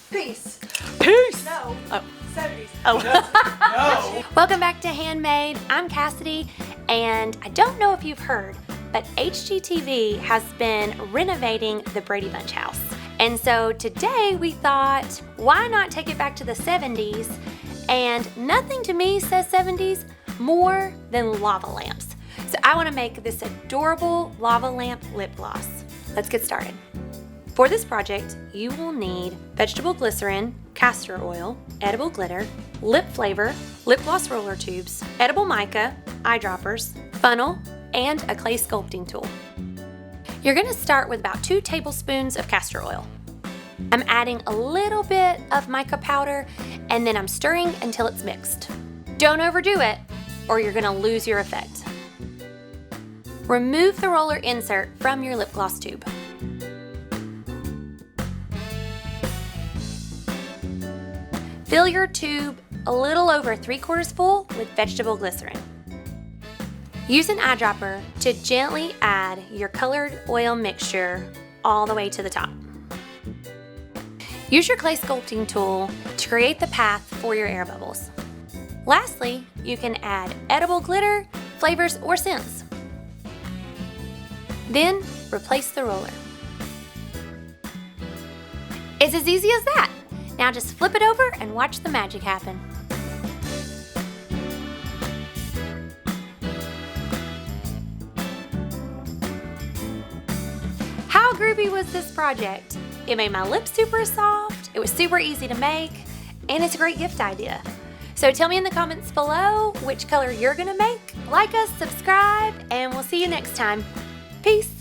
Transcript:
Peace. Peace. No. Oh. 70s. Oh. No. Welcome back to Handmade. I'm Cassidy, and I don't know if you've heard, but HGTV has been renovating the Brady Bunch house. And so today we thought, why not take it back to the 70s? And nothing to me says 70s more than lava lamps. So I want to make this adorable lava lamp lip gloss. Let's get started. For this project, you will need vegetable glycerin, castor oil, edible glitter, lip flavor, lip gloss roller tubes, edible mica, eyedroppers, funnel, and a clay sculpting tool. You're going to start with about 2 tablespoons of castor oil. I'm adding a little bit of mica powder, and then I'm stirring until it's mixed. Don't overdo it, or you're going to lose your effect. Remove the roller insert from your lip gloss tube. Fill your tube a little over 3/4 full with vegetable glycerin. Use an eyedropper to gently add your colored oil mixture all the way to the top. Use your clay sculpting tool to create the path for your air bubbles. Lastly, you can add edible glitter, flavors, or scents. Then replace the roller. It's as easy as that. Now just flip it over and watch the magic happen. How groovy was this project? It made my lips super soft, it was super easy to make, and it's a great gift idea. So tell me in the comments below which color you're gonna make. Like us, subscribe, and we'll see you next time. Peace.